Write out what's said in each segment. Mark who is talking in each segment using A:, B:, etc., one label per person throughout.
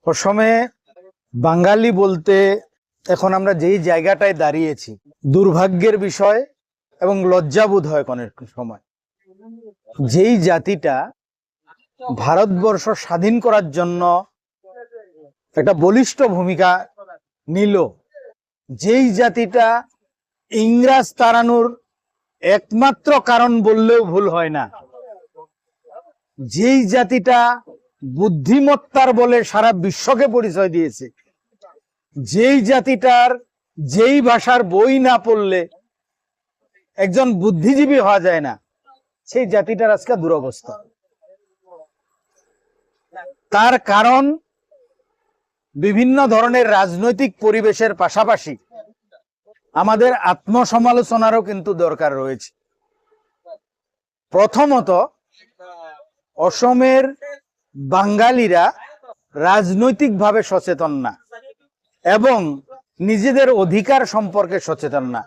A: অসমে বাঙালি বলতে এখন আমরা যেই জায়গাটায় দাঁড়িয়েছি, দুর্ভাগ্যের বিষয় এবং লজ্জাবোধ হয় অনেক সময়। যেই জাতিটা ভারতবর্ষ স্বাধীন করার জন্য একটা বলিষ্ঠ ভূমিকা নিল, যেই জাতিটা ইংরেজ তাড়ানোর একমাত্র কারণ বললেও ভুল হয় না, যেই জাতিটা বুদ্ধিমত্তার বলে সারা বিশ্বকে পরিচয় দিয়েছে, যেই জাতিটার যেই ভাষার বই না পড়লে একজন বুদ্ধিজীবী হওয়া যায় না, সেই জাতিটার আজকে দুরবস্থা। তার কারণ বিভিন্ন ধরনের রাজনৈতিক পরিবেশের পাশাপাশি আমাদের আত্মসমালোচনারও কিন্তু দরকার রয়েছে। প্রথমত, অসমের বাঙালিরা রাজনৈতিকভাবে সচেতন না এবং নিজেদের অধিকার সম্পর্কে সচেতন না।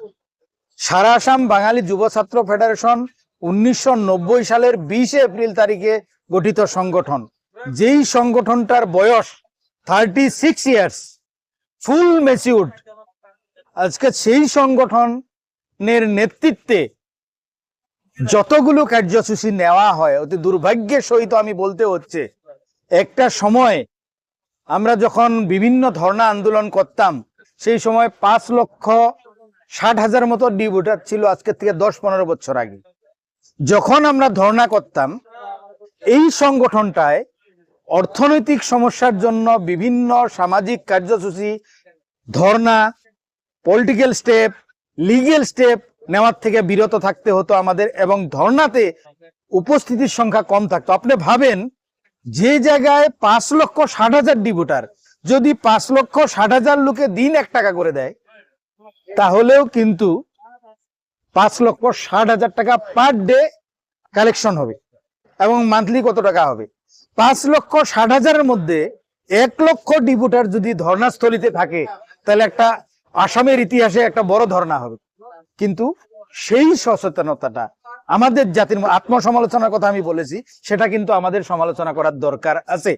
A: সারা আসাম বাঙালি যুব ছাত্র ফেডারেশন 1990 সালের 20 এপ্রিল তারিখে গঠিত সংগঠন, যেই সংগঠনটার বয়স 36 ইয়ার্স, ফুল ম্যাচিউরড। আজকে সেই সংগঠনের নেতৃত্বে যতগুলো কার্যসূচি নেওয়া হয়, অতি দুর্ভাগ্যের সহিত আমি বলতে হচ্ছে, একটা সময় আমরা যখন বিভিন্ন ধর্ণা আন্দোলন করতাম, সেই সময় 5,60,000 মতো ডি ভোটার ছিল, আজকে থেকে 10-15 বছর আগে। যখন আমরা ধর্ণা করতাম, এই সংগঠনটায় অর্থনৈতিক সমস্যার জন্য বিভিন্ন সামাজিক কার্যসূচি, ধর্ণা, পলিটিক্যাল স্টেপ, লিগ্যাল স্টেপ নেওয়ার থেকে বিরত থাকতে হতো আমাদের, এবং ধর্ণাতে উপস্থিতির সংখ্যা কম থাকতো। আপনি ভাবেন, যে জায়গায় 5,60,000 ডি ভোটার, যদি 5,60,000 লোকে দিন 1 টাকা করে দেয়, তাহলেও কিন্তু 5,60,000 টাকা পার ডে কালেকশন হবে। এবং মান্থলি কত টাকা হবে? 5,60,000-এর মধ্যে 1 লক্ষ ডি ভোটার যদি ধর্ণাস্থলিতে থাকে, তাহলে একটা আসামের ইতিহাসে একটা বড় ধর্ণা হবে। কিন্তু সেই সচেতনতাটা আমাদের জাতির, আত্মসমালোচনার কথা আমি বলেছি, সেটা কিন্তু আমাদের সমালোচনা করার দরকার আছে।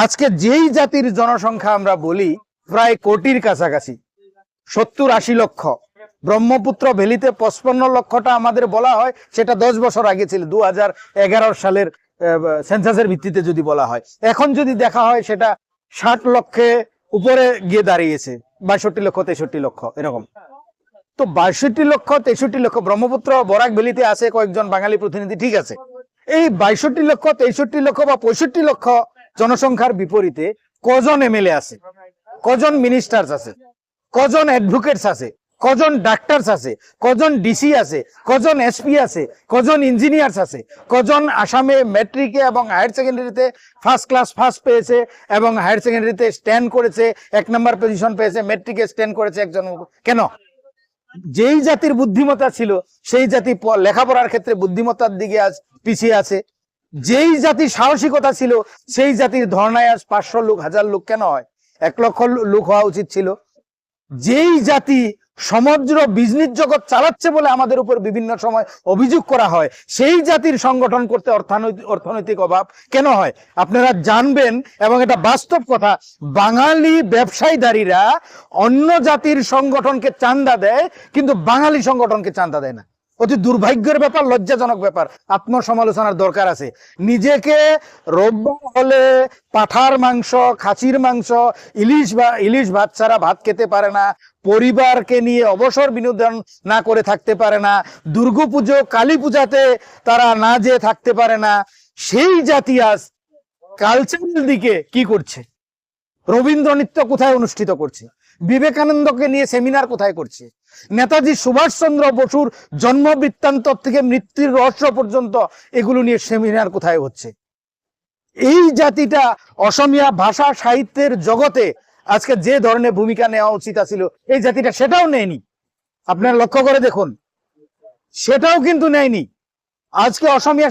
A: আজকে যেই জাতির জনসংখ্যা আমরা বলি প্রায় কোটির কাছাকাছি, 70-80 লক্ষ, ব্রহ্মপুত্র ভ্যালিতে 55 লক্ষটা আমাদের বলা হয়, সেটা 10 বছর আগে ছিল, 2011 সালের সেন্সাসের ভিত্তিতে যদি বলা হয়। এখন যদি দেখা হয়, সেটা 60 লক্ষে উপরে গিয়ে দাঁড়িয়েছে, 62 লক্ষ 63 লক্ষ এরকম। তো 62 লক্ষ 63 লক্ষ, ব্রহ্মপুত্র বরাক ভ্যালিতে আছে কয়েকজন বাঙালি প্রতিনিধি, ঠিক আছে। এই 62 লক্ষ 63 লক্ষ বা 65 লক্ষ জনসংখ্যার বিপরীতে কজন এমএলএ আছে, কজন মিনিস্টার্স আছে, কজন অ্যাডভোকেটস আছে, কজন ডাক্তারস আছে, কজন ডিসি আছে, কজন এসপি আছে, কজন ইঞ্জিনিয়ার্স আছে, কজন আসামে ম্যাট্রিকে এবং হায়ার সেকেন্ডারিতে ফার্স্ট ক্লাস ফার্স্ট পেয়েছে এবং হায়ার সেকেন্ডারিতে স্ট্যান্ড করেছে, 1 নম্বর পজিশন পেয়েছে, ম্যাট্রিকে স্ট্যান্ড করেছে একজন। কেন? যেই জাতির বুদ্ধিমত্তা ছিল, সেই জাতি লেখাপড়ার ক্ষেত্রে বুদ্ধিমত্তার দিকে আজ পিছিয়ে আছে। যেই জাতির সাহসিকতা ছিল, সেই জাতির ধর্ণায় আজ 500 লোক, 1000 লোক কেন হয়? 1 লক্ষ লোক হওয়া উচিত ছিল। যেই জাতি সমগ্র বিজনেস জগৎ চালাচ্ছে বলে আমাদের উপর বিভিন্ন সময় অভিযোগ করা হয়, সেই জাতির সংগঠন করতে অর্থনৈতিক অভাব কেন হয়? আপনারা জানবেন, এবং এটা বাস্তব কথা, বাঙালি ব্যবসায়ীদারীরা অন্য জাতির সংগঠনকে চাঁদা দেয়, কিন্তু বাঙালি সংগঠনকে চাঁদা দেয় না। অতি দুর্ভাগ্যের ব্যাপার, লজ্জাজনক ব্যাপার। আত্মসমালোচনার দরকার আছে। নিজেকে রোববার হলে পাঠার মাংস, খাসির মাংস, ইলিশ ভাত ছাড়া ভাত খেতে পারে না, পরিবারকে নিয়ে অবসর বিনোদন না করে থাকতে পারে না, দুর্গাপুজো কালী পূজাতে তারা না যেয়ে থাকতে পারে না, সেই জাতি আজ কালচারের দিকে কি করছে? রবীন্দ্র নৃত্য কোথায় অনুষ্ঠিত করছে? বিবেকানন্দকে নিয়ে সেমিনার কোথায় করছে? নেতাজি সুভাষচন্দ্র বসুর জন্ম বৃত্তান্ত থেকে মৃত্যুর রহস্য পর্যন্ত এগুলো নিয়ে সেমিনার কোথায় হচ্ছে? এই জাতিটা অসমীয়া ভাষা সাহিত্যের জগতে আজকে যে ধরনের ভূমিকা নেওয়া উচিত ছিল, এই জাতিটা সেটাও নেয়নি। আপনারা লক্ষ্য করে দেখুন, সেটাও কিন্তু নেয়নি। আজকে অসমীয়া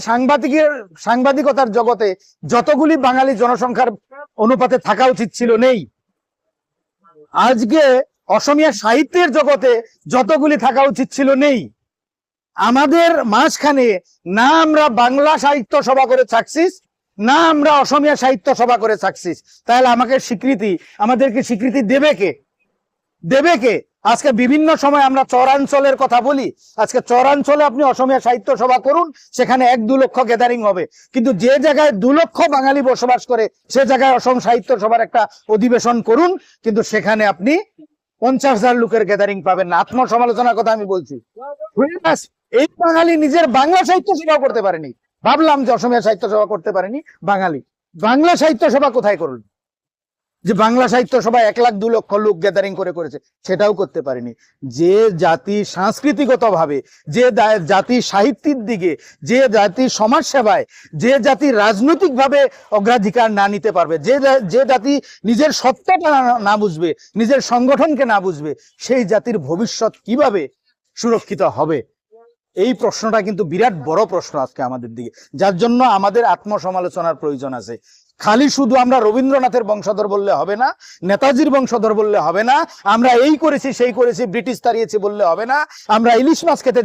A: সাংবাদিকতার জগতে যতগুলি বাঙালি জনসংখ্যার অনুপাতে থাকা উচিত ছিল, নেই। আজকে অসমীয়া সাহিত্যের জগতে যতগুলি থাকা উচিত ছিল, নেই। আমাদের মাঝখানে না আমরা বাংলা সাহিত্য সভা করে সাকসেস, না আমরা অসমীয়া সাহিত্য সভা করে সাকসেস, তাহলে আমাদেরকে স্বীকৃতি দেবে কে? আজকে বিভিন্ন সময় আমরা চরাঞ্চলের কথা বলি, আজকে চরাঞ্চলে আপনি অসমীয়া সাহিত্য সভা করুন, সেখানে 1-2 লক্ষ গ্যাদারিং হবে, কিন্তু যে জায়গায় 2 লক্ষ বাঙালি বসবাস করে সে জায়গায় অসম সাহিত্য সভার একটা অধিবেশন করুন, কিন্তু সেখানে আপনি 50,000 লোকের গ্যাদারিং পাবেন না। আত্মসমালোচনার কথা আমি বলছি। এই বাঙালি নিজের বাংলা সাহিত্য সভা করতে পারেনি, ভাবলাম যে অসমীয়া সাহিত্য সভা করতে পারেনি, বাঙালি বাংলা সাহিত্য সভা কোথায় করুন? যে বাংলা সাহিত্য সভা 1,00,000-2 লক্ষ লোক গ্যাদারিং করেছে, সেটাও করতে পারেনি। যে জাতি সাংস্কৃতিকত ভাবে, যে জাতি সাহিত্যের দিকে, যে জাতি সমাজ সেবায়, যে জাতি রাজনৈতিক ভাবে অগ্রাধিকার না নিতে পারবে, যে জাতি নিজের সত্তাটা না বুঝবে, নিজের সংগঠনকে না বুঝবে, সেই জাতির ভবিষ্যৎ কিভাবে সুরক্ষিত হবে? এই প্রশ্নটা কিন্তু বিরাট বড় প্রশ্ন আজকে আমাদের দিকে, যার জন্য আমাদের আত্মসমালোচনার প্রয়োজন আছে। খালি শুধু আমরা রবীন্দ্রনাথের বংশধর বললে হবে না, নেতাজির বংশধর বললে হবে না, আমরা এই করেছি সেই করেছি, ব্রিটিশ তাড়িয়েছি বললে হবে না, আমরা ইলিশ মাছ খেতে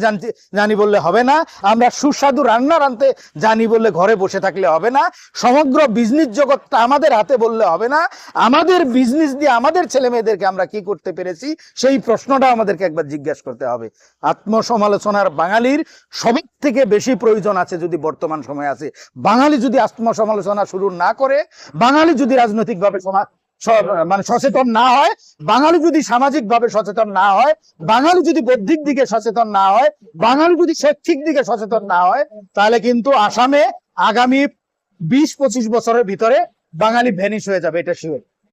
A: জানি বললে হবে না, আমরা সুস্বাদু রান্না রাঁধতে জানি বললে ঘরে বসে থাকলে হবে না, সমগ্র বিজনেস জগৎটা আমাদের হাতে বললে হবে না, আমাদের বিজনেস দিয়ে আমাদের ছেলে মেয়েদেরকে আমরা কি করতে পেরেছি সেই প্রশ্নটা আমাদেরকে একবার জিজ্ঞাসা করতে হবে। আত্মসমালোচনার বাঙালির সব থেকে বেশি প্রয়োজন আছে যদি বর্তমান সময় আছে। বাঙালি যদি আত্মসমালোচনা শুরু না করে, বাঙালি যদি রাজনৈতিক ভাবে মানে সচেতন না হয়, বাঙালি যদি সামাজিক ভাবে সচেতন না হয়, বাঙালি যদি বৌদ্ধিক দিকে সচেতন না হয়, বাঙালি যদি শৈক্ষিক দিকে সচেতন না হয়, তাহলে কিন্তু আসামে আগামী 20-25 বছরের ভিতরে বাঙালি ভ্যানিশ হয়ে যাবে, এটা শিওর।